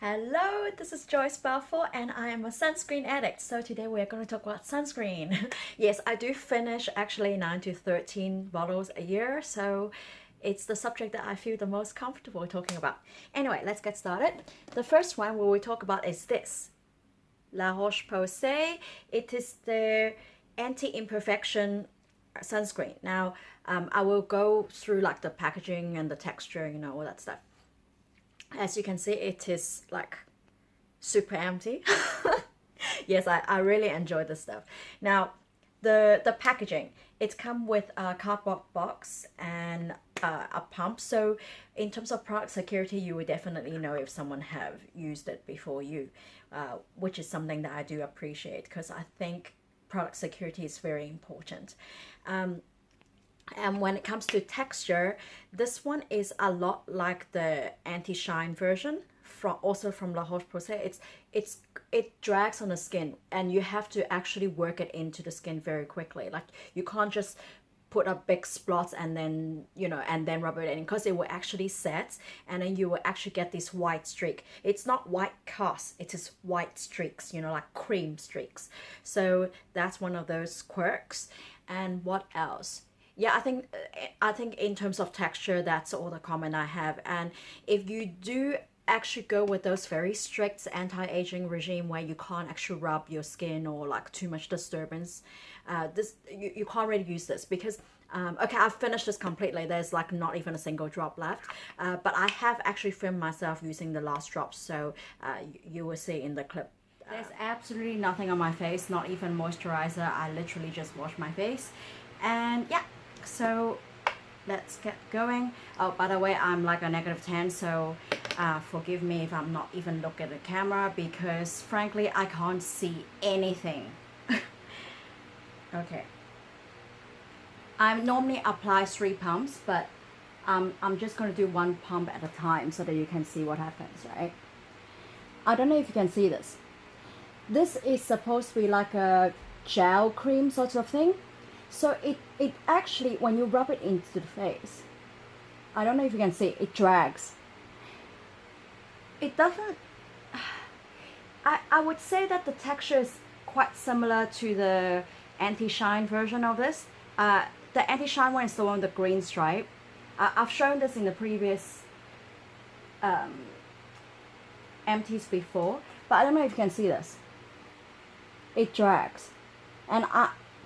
Hello, this is Joyce Balfour and I am a sunscreen addict. So today we're going to talk about sunscreen. Yes, I do finish actually 9 to 13 bottles a year, so it's the subject that I feel the most comfortable talking about. Anyway, let's get started. The first one we will talk about is this. La Roche-Posay. It is the anti-imperfection sunscreen. Now, I will go through like the packaging and the texture, all that stuff. As you can see, it is like super empty. Yes, I really enjoy this stuff. Now, the packaging, it comes with a cardboard box and a pump. So in terms of product security, you will definitely know if someone have used it before you, which is something that I do appreciate because I think product security is very important. And when it comes to texture, this one is a lot like the anti-shine version from La Roche-Posay. It drags on the skin and you have to actually work it into the skin very quickly. Like you can't just put a big splot and then rub it in, because it will actually set and then you will actually get this white streak. It's not white cast, it is white streaks, like cream streaks. So that's one of those quirks. And what else? Yeah, I think in terms of texture, that's all the comment I have. And if you do actually go with those very strict anti-aging regime where you can't actually rub your skin or like too much disturbance, you can't really use this because okay, I've finished this completely. There's like not even a single drop left, but I have actually filmed myself using the last drop, so you will see in the clip. There's absolutely nothing on my face, not even moisturizer. I literally just wash my face. And yeah, so let's get going. Oh, by the way, I'm like a -10, so forgive me if I'm not even looking at the camera because frankly I can't see anything. Okay, I normally apply 3 pumps, but I'm just going to do 1 pump at a time so that you can see what happens, right? I don't know if you can see this. This is supposed to be like a gel cream sort of thing. So it actually, when you rub it into the face, I don't know if you can see, it drags. It doesn't, I would say that the texture is quite similar to the anti-shine version of this. The anti-shine one is the one with the green stripe. I've shown this in the previous empties before, but I don't know if you can see this. It drags. And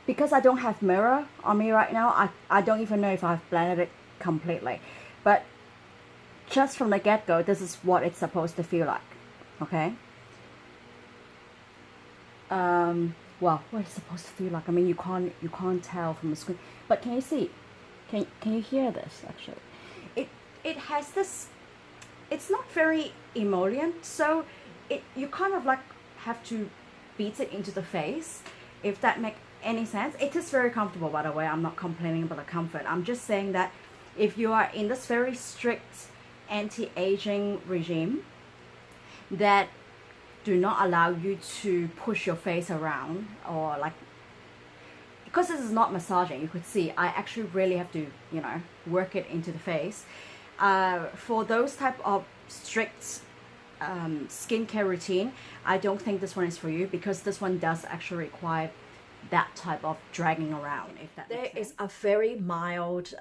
because I don't have mirror on me right now, I don't even know if I've blended it completely. But just from the get-go, this is what it's supposed to feel like, okay? Well, what it's supposed to feel like, I mean, you can't tell from the screen. But can you see? Can you hear this, actually? It has this, it's not very emollient, so you kind of like have to beat it into the face, if that makes any sense. It is very comfortable, by the way. I'm not complaining about the comfort. I'm just saying that if you are in this very strict anti-aging regime that do not allow you to push your face around, or like, because this is not massaging, you could see I actually really have to work it into the face. For those type of strict skincare routine, I don't think this one is for you, because this one does actually require that type of dragging around, if that makes sense. There is a very mild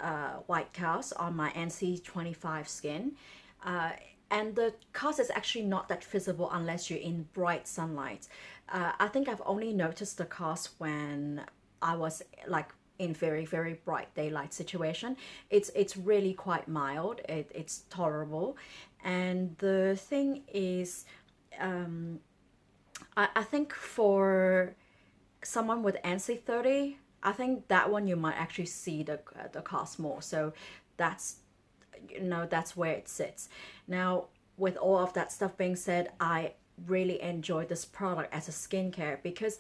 white cast on my NC25 skin, and the cast is actually not that visible unless you're in bright sunlight. I think I've only noticed the cast when I was like in very, very bright daylight situation. It's really quite mild. It's tolerable. And the thing is, I think for someone with NC30, I think that one you might actually see the cost more. So that's that's where it sits. Now, with all of that stuff being said, I really enjoy this product as a skincare because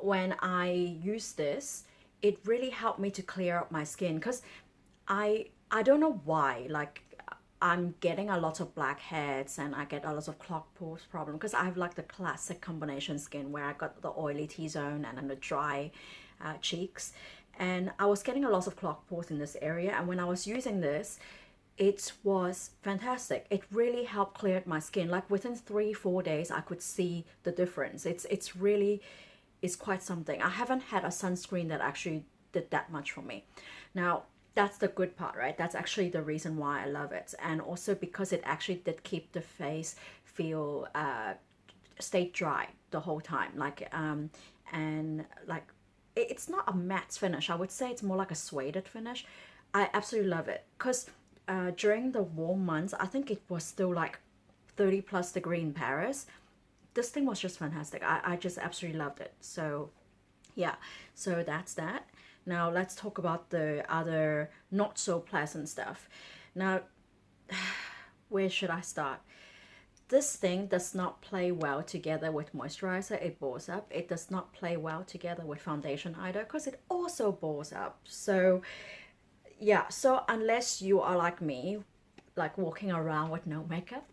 when I use this, it really helped me to clear up my skin, because I don't know why, like I'm getting a lot of blackheads and I get a lot of clogged pores problem, because I have like the classic combination skin where I got the oily T-zone and then the dry cheeks, and I was getting a lot of clogged pores in this area. And when I was using this, it was fantastic. It really helped clear my skin. Like within 3-4 days, I could see the difference. It's really, it's quite something. I haven't had a sunscreen that actually did that much for me. Now, that's the good part, right? That's actually the reason why I love it. And also because it actually did keep the face feel, stay dry the whole time. Like, and like, it's not a matte finish. I would say it's more like a suede finish. I absolutely love it. Because during the warm months, I think it was still like 30 plus degree in Paris. This thing was just fantastic. I just absolutely loved it. So yeah, so that's that. Now let's talk about the other not so pleasant stuff. Now, where should I start? This thing does not play well together with moisturizer. It balls up. It does not play well together with foundation either because it also balls up. So yeah, so unless you are like me, like walking around with no makeup,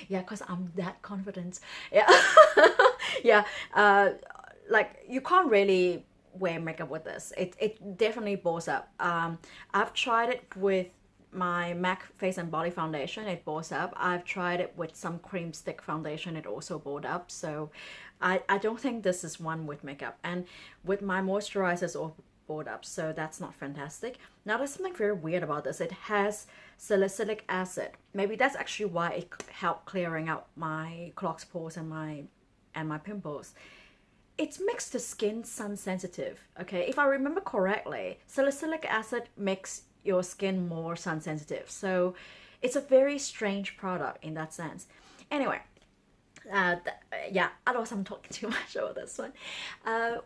yeah, because I'm that confident. Yeah, yeah, like you can't really wear makeup with this. It definitely balls up. I've tried it with my MAC Face and Body Foundation. It balls up. I've tried it with some cream stick foundation. It also balled up. So I don't think this is one with makeup. And with my moisturizers all balled up. So that's not fantastic. Now there's something very weird about this. It has salicylic acid. Maybe that's actually why it helped clearing out my clogged pores and my pimples. It makes the skin sun sensitive. Okay, if I remember correctly, salicylic acid makes your skin more sun sensitive. So it's a very strange product in that sense. Anyway, yeah, otherwise I'm talking too much about this one.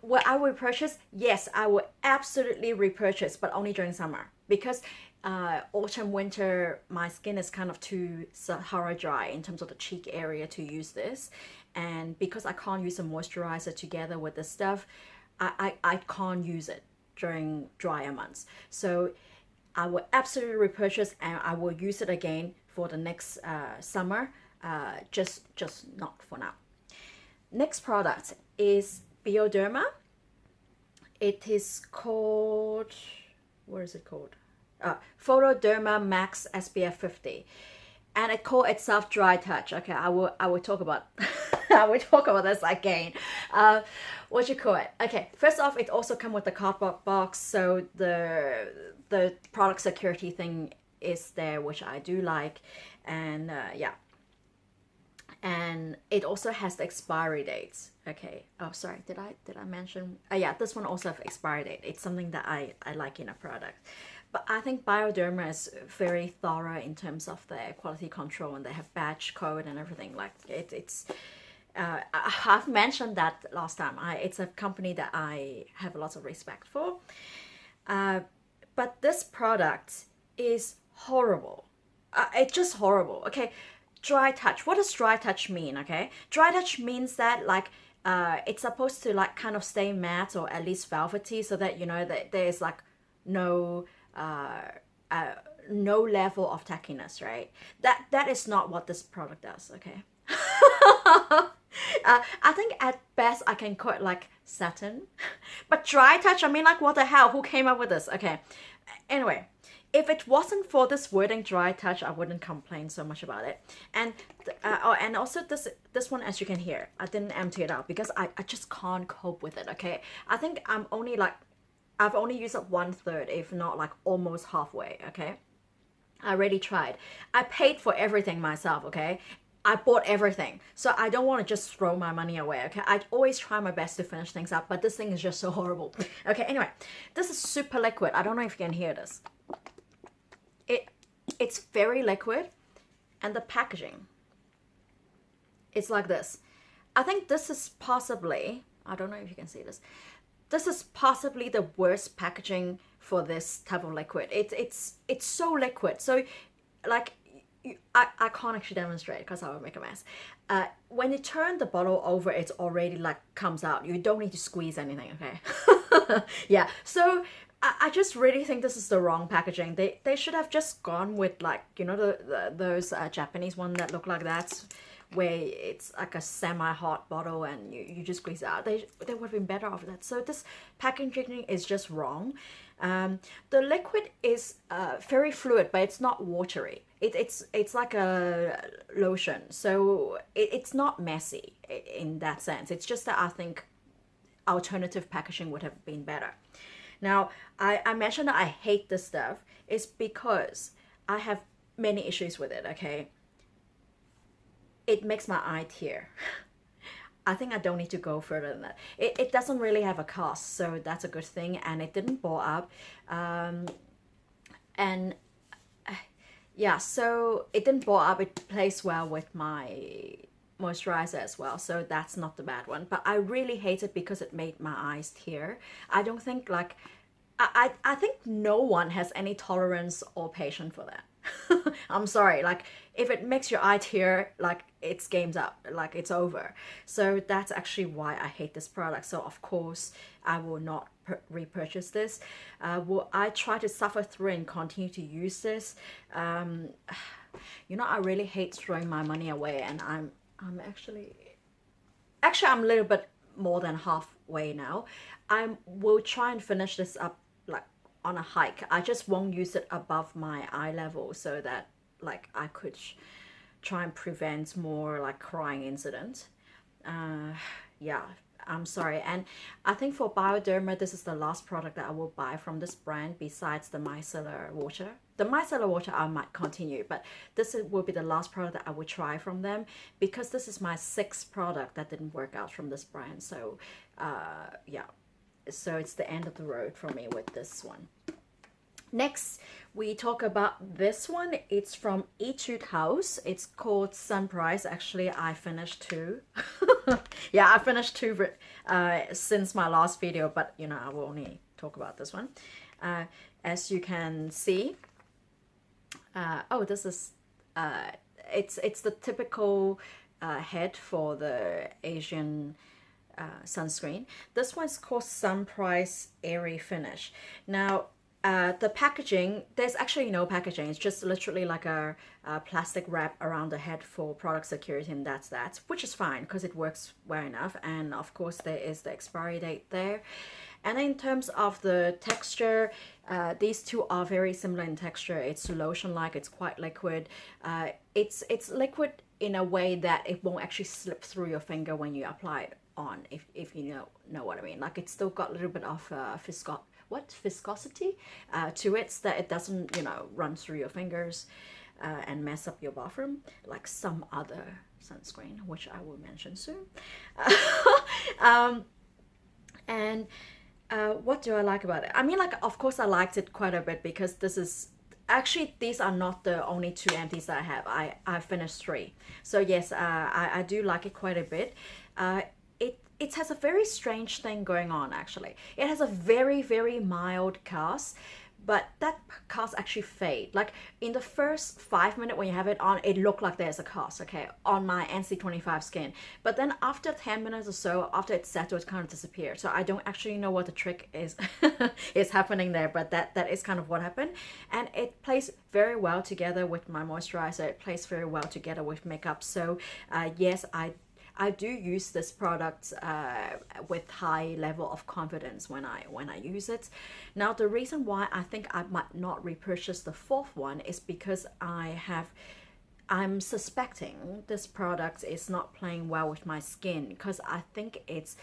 Will I repurchase? Yes, I will absolutely repurchase, but only during summer because autumn, winter, my skin is kind of too Sahara dry in terms of the cheek area to use this. And because I can't use a moisturizer together with this stuff, I can't use it during drier months. So I will absolutely repurchase and I will use it again for the next summer, just not for now. Next product is Bioderma. It is called, what is it called? Photoderma Max SPF 50. And it called itself Dry Touch. Okay, I will talk about I will talk about this again. What you call it? Okay, first off, it also comes with the cardboard box, so the product security thing is there, which I do like, and yeah. And it also has the expiry dates. Okay. Oh, sorry. Did I mention? Yeah, this one also has expiry date. It's something that I like in a product. But I think Bioderma is very thorough in terms of their quality control, and they have batch code and everything. Like it's. I've mentioned that last time. It's a company that I have lots of respect for. But this product is horrible. It's just horrible. Okay, Dry Touch. What does Dry Touch mean? Okay, Dry Touch means that like it's supposed to like kind of stay matte or at least velvety, so that you know that there's like no no level of tackiness, right? That is not what this product does. Okay. I think at best I can call it like satin, but Dry Touch, I mean, like, what the hell? Who came up with this? Okay, anyway, if it wasn't for this wording Dry Touch, I wouldn't complain so much about it. And and also this one, as you can hear, I didn't empty it out because I just can't cope with it. Okay, I think I've only used it 1/3, if not like almost halfway. Okay, I already tried. I paid for everything myself. Okay, I bought everything, so I don't want to just throw my money away. Okay, I always try my best to finish things up, but this thing is just so horrible. Okay, anyway, this is super liquid. I don't know if you can hear this. It's very liquid, and the packaging, it's like this. I think this is possibly, I don't know if you can see this. This is possibly the worst packaging for this type of liquid. It's so liquid. So like I can't actually demonstrate because I would make a mess. When you turn the bottle over, it's already like comes out. You don't need to squeeze anything, okay? Yeah, so I just really think this is the wrong packaging. They should have just gone with like, you know, those Japanese one that look like that where it's like a semi-hot bottle and you just squeeze it out. They would have been better off that. So this packaging is just wrong. The liquid is very fluid, but it's not watery. It's like a lotion, so it's not messy in that sense. It's just that I think alternative packaging would have been better. Now, I mentioned that I hate this stuff is because I have many issues with it, okay? It makes my eye tear. I think I don't need to go further than that. It doesn't really have a cost, so that's a good thing, and it didn't bore up. And yeah, so it didn't bore up. It plays well with my moisturizer as well, so that's not the bad one. But I really hate it because it made my eyes tear. I don't think like I think no one has any tolerance or patience for that. I'm sorry, like if it makes your eye tear, like it's game's up, like it's over. So that's actually why I hate this product. So of course I will not repurchase this. Will I try to suffer through and continue to use this? You know, I really hate throwing my money away, and I'm actually I'm a little bit more than halfway now. I will try and finish this up like on a hike. I just won't use it above my eye level so that like I could try and prevent more like crying incidents. Yeah, I'm sorry. And I think for Bioderma, this is the last product that I will buy from this brand besides the micellar water. The micellar water I might continue, but this will be the last product that I will try from them because this is my 6th product that didn't work out from this brand. So yeah, so it's the end of the road for me with this one. Next, we talk about this one. It's from Etude House. It's called Sunprise. Actually, I finished 2. Yeah, I finished 2 since my last video, but you know, I will only talk about this one. As you can see, oh, this is, it's the typical head for the Asian sunscreen. This one's called Sunprise Airy Finish. Now, the packaging, there's actually no packaging. It's just literally like a plastic wrap around the head for product security, and that's that, which is fine because it works well enough. And of course, there is the expiry date there. And in terms of the texture, these two are very similar in texture. It's lotion-like, it's quite liquid. It's liquid in a way that it won't actually slip through your finger when you apply it on, if you know what I mean. Like it's still got a little bit of viscosity to it, so that it doesn't, you know, run through your fingers and mess up your bathroom like some other sunscreen, which I will mention soon. And what do I like about it? I mean, like, of course I liked it quite a bit because this is actually, these are not the only 2 empties that I have. I finished 3, so yes, I do like it quite a bit. It has a very strange thing going on. Actually, it has a very, very mild cast, but that cast actually fade. Like in the first 5 minutes when you have it on, it looked like there's a cast, okay, on my NC25 skin. But then after 10 minutes or so, after it's settled, it kind of disappeared. So I don't actually know what the trick is is happening there, but that is kind of what happened. And it plays very well together with my moisturizer. It plays very well together with makeup. So yes, I do use this product with high level of confidence when I use it. Now, the reason why I think I might not repurchase the 4th one is because I'm suspecting this product is not playing well with my skin, because I think it's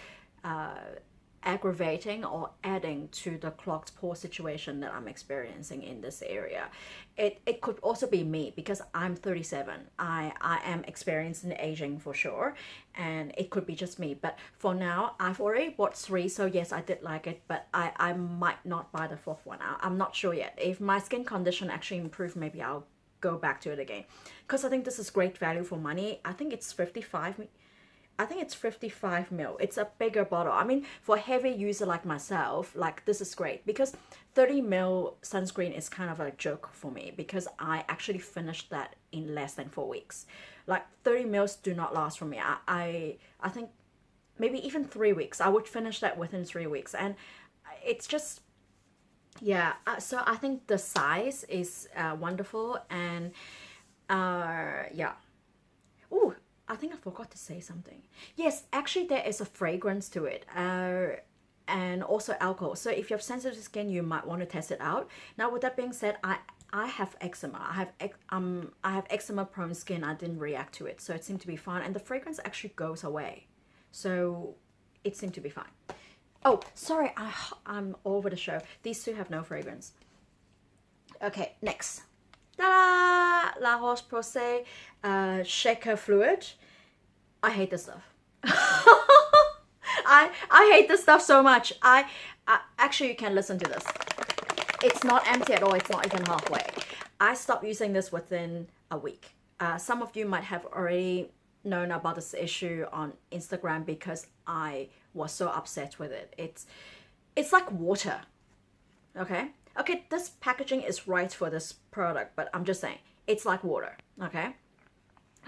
aggravating or adding to the clogged pore situation that I'm experiencing in this area. It could also be me because I'm 37. I am experiencing aging for sure, and it could be just me. But for now, I've already bought 3, so yes, I did like it, but I might not buy the 4th one. I'm not sure yet. If my skin condition actually improves, maybe I'll go back to it again, because I think this is great value for money. I think it's 55 ml. It's a bigger bottle. I mean, for a heavy user like myself, like this is great, because 30 ml sunscreen is kind of a joke for me, because I actually finished that in less than 4 weeks. Like 30 mils do not last for me. I think maybe even 3 weeks. I would finish that within 3 weeks, and it's just, yeah. So I think the size is wonderful, and yeah. Ooh, I think I forgot to say something. Yes, actually there is a fragrance to it. And also alcohol. So if you have sensitive skin, you might want to test it out. Now, with that being said, I have eczema. I have eczema prone skin. I didn't react to it, so it seemed to be fine. And the fragrance actually goes away, so it seemed to be fine. Oh, sorry, I'm all over the show. These two have no fragrance. Okay, next. Ta-da! La Roche-Posay Shaka Fluid. I hate this stuff. I hate this stuff so much. I actually, you can listen to this. It's not empty at all. It's not even halfway. I stopped using this within a week. Some of you might have already known about this issue on Instagram because I was so upset with it. It's like water. Okay, this packaging is right for this product, but I'm just saying it's like water. Okay,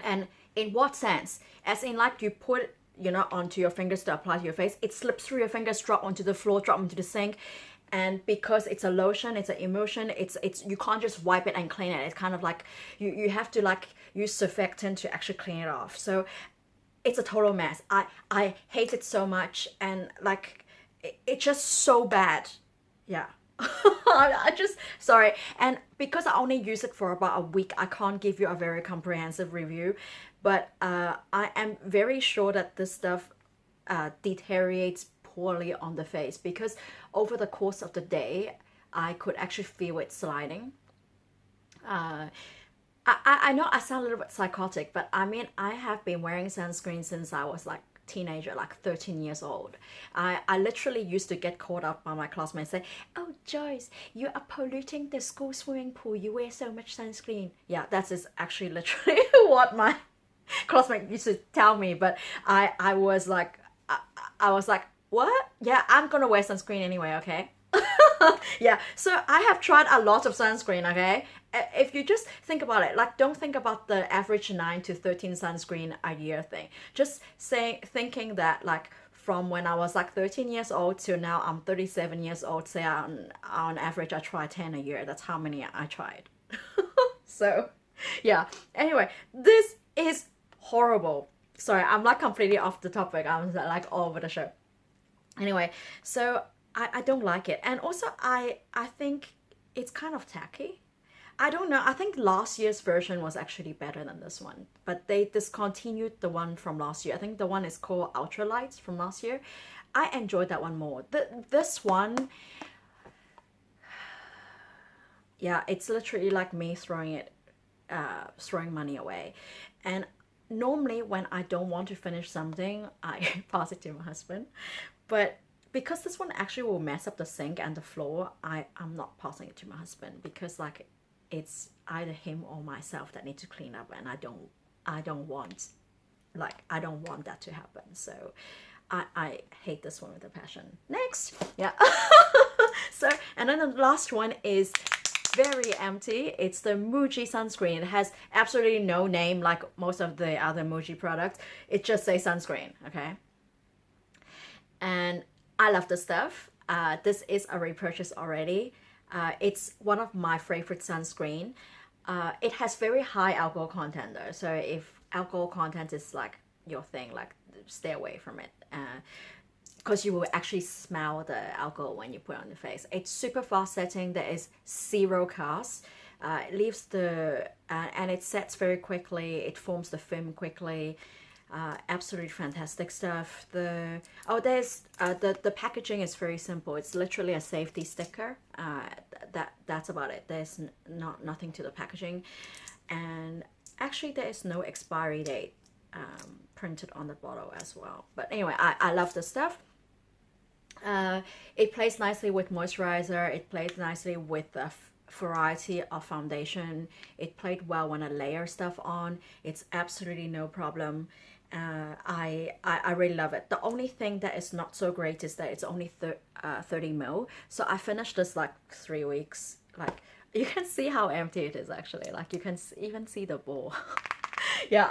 and in what sense? As in, like, you put it, you know, onto your fingers to apply to your face, it slips through your fingers, drop onto the floor, drop into the sink. And because it's a lotion, it's an emulsion, it's you can't just wipe it and clean it. It's kind of like you have to like use surfactant to actually clean it off. So it's a total mess. I hate it so much, and like it's just so bad. Yeah. I just, sorry. And because I only use it for about a week, I can't give you a very comprehensive review, but I am very sure that this stuff deteriorates poorly on the face, because over the course of the day I could actually feel it sliding. I know I sound a little bit psychotic, but I mean, I have been wearing sunscreen since I was like teenager, like 13 years old. I literally used to get called up by my classmates and say, "Oh, Joyce, you are polluting the school swimming pool. You wear so much sunscreen." Yeah, that is actually literally what my classmate used to tell me. But I was like, I was like, what? Yeah, I'm gonna wear sunscreen anyway, okay? Yeah, so I have tried a lot of sunscreen, okay? If you just think about it, like, don't think about the average 9 to 13 sunscreen a year thing. Just thinking that, like, from when I was like 13 years old to now I'm 37 years old, say on average I try 10 a year. That's how many I tried. So, yeah. Anyway, this is horrible. Sorry, I'm like completely off the topic. I'm like all over the show. Anyway, so I don't like it. And also I think it's kind of tacky. I don't know. I think last year's version was actually better than this one, but they discontinued the one from last year. I think the one is called Ultralight from last year. I enjoyed that one more. This one, yeah, it's literally like me throwing money away. And normally when I don't want to finish something, I pass it to my husband. But because this one actually will mess up the sink and the floor, I'm not passing it to my husband, because like it's either him or myself that need to clean up, and I don't want that to happen. So I hate this one with a passion. Next. Yeah. So, and then the last one is very empty. It's the Muji sunscreen. It has absolutely no name like most of the other Muji products. It just says sunscreen, okay? And I love this stuff. This is a repurchase already. It's one of my favorite sunscreen. It has very high alcohol content though. So if alcohol content is like your thing, like stay away from it. Because you will actually smell the alcohol when you put it on your face. It's super fast setting. There is 0 cast. It leaves the and it sets very quickly. It forms the film quickly. Absolutely fantastic stuff. The packaging is very simple. It's literally a safety sticker. That's about it. There's nothing to the packaging, and actually there is no expiry date printed on the bottle as well. But anyway, I love this stuff. It plays nicely with moisturizer. It plays nicely with a variety of foundation. It played well when I layer stuff on. It's absolutely no problem. I really love it. The only thing that is not so great is that it's only 30 ml. So I finished this like 3 weeks. Like, you can see how empty it is actually. Like, you can even see the bowl. Yeah,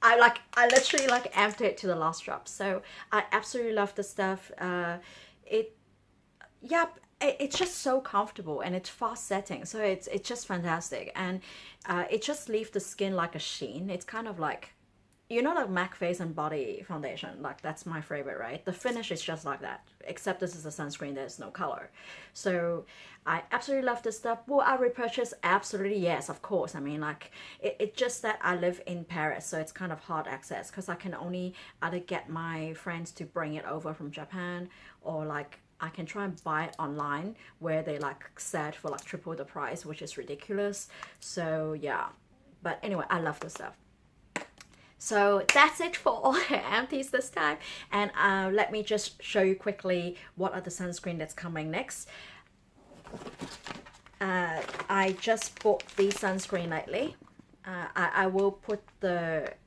I literally like emptied it to the last drop. So I absolutely love the stuff. It's just so comfortable, and it's fast setting, so it's just fantastic. And it just leaves the skin like a sheen. It's kind of like, you know, like MAC face and body foundation, like that's my favorite, right? The finish is just like that, except this is a sunscreen, there's no color. So I absolutely love this stuff. Will I repurchase? Absolutely yes, of course. I mean, like it's just that I live in Paris, so it's kind of hard access because I can only either get my friends to bring it over from Japan, or like I can try and buy it online where they like said for like triple the price, which is ridiculous. So yeah, but anyway, I love this stuff. So that's it for all the empties this time. And let me just show you quickly what are the sunscreen that's coming next. I just bought these sunscreen lately. I will put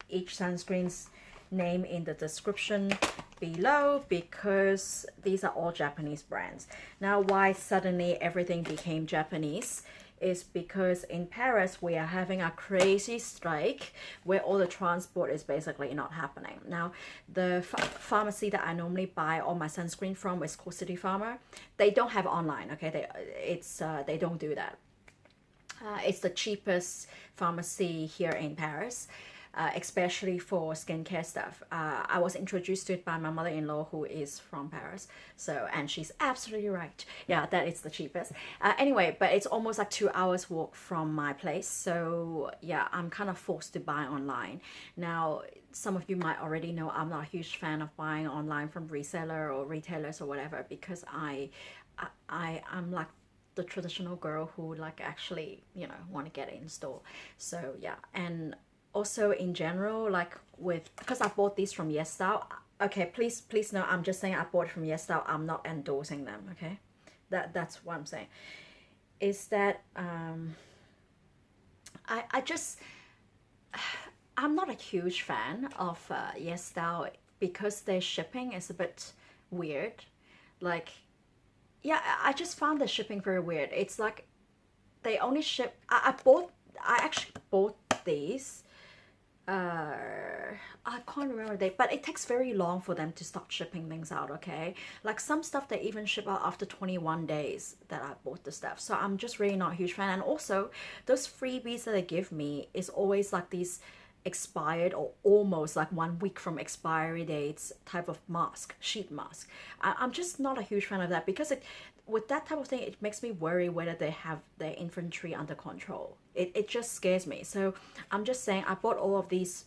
each sunscreen's name in the description below because these are all Japanese brands. Now, why suddenly everything became Japanese is because in Paris we are having a crazy strike where all the transport is basically not happening. Now, the pharmacy that I normally buy all my sunscreen from is called City Pharma. They don't have online, okay? They don't do that. It's the cheapest pharmacy here in Paris. Especially for skincare stuff. I was introduced to it by my mother-in-law who is from Paris. So, and she's absolutely right. Yeah, that is the cheapest. Anyway, but it's almost like 2 hours walk from my place. So yeah, I'm kind of forced to buy online. Now, some of you might already know I'm not a huge fan of buying online from reseller or retailers or whatever because I'm like the traditional girl who like actually, you know, want to get it in store. So yeah, and also in general, like because I bought these from YesStyle. Okay, please know I'm just saying I bought it from YesStyle. I'm not endorsing them, okay? That's what I'm saying. Is that I just I'm not a huge fan of YesStyle because their shipping is a bit weird. Like, yeah, I just found the shipping very weird. It's like they only ship. I actually bought these. I can't remember the date, but it takes very long for them to start shipping things out, okay? Like some stuff they even ship out after 21 days that I bought the stuff. So I'm just really not a huge fan. And also those freebies that they give me is always like these expired or almost like 1 week from expiry dates type of mask, sheet mask. I'm just not a huge fan of that because with that type of thing, it makes me worry whether they have their inventory under control. It just scares me. So I'm just saying I bought all of these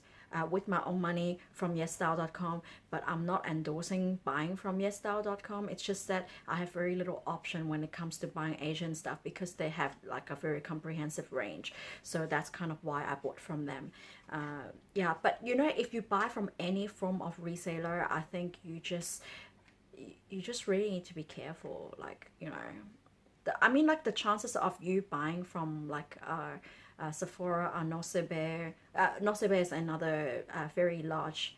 with my own money from YesStyle.com, but I'm not endorsing buying from YesStyle.com. It's just that I have very little option when it comes to buying Asian stuff because they have like a very comprehensive range. So that's kind of why I bought from them. Yeah, but you know, if you buy from any form of reseller, I think you just really need to be careful. Like, you know, I mean, like the chances of you buying from like Sephora or Nocebe. Nocebe is another very large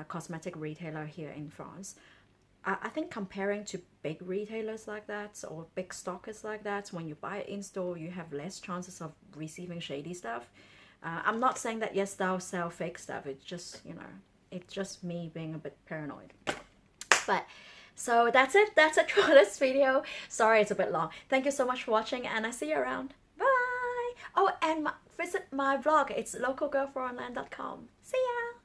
cosmetic retailer here in France. I think comparing to big retailers like that or big stockers like that, when you buy it in store, you have less chances of receiving shady stuff. I'm not saying that YesStyle sell fake stuff. It's just, you know, it's just me being a bit paranoid. But so that's it for this video. Sorry it's a bit long. Thank you so much for watching and I see you around. Bye. Oh, and visit my vlog. It's localgirlforonline.com. See ya.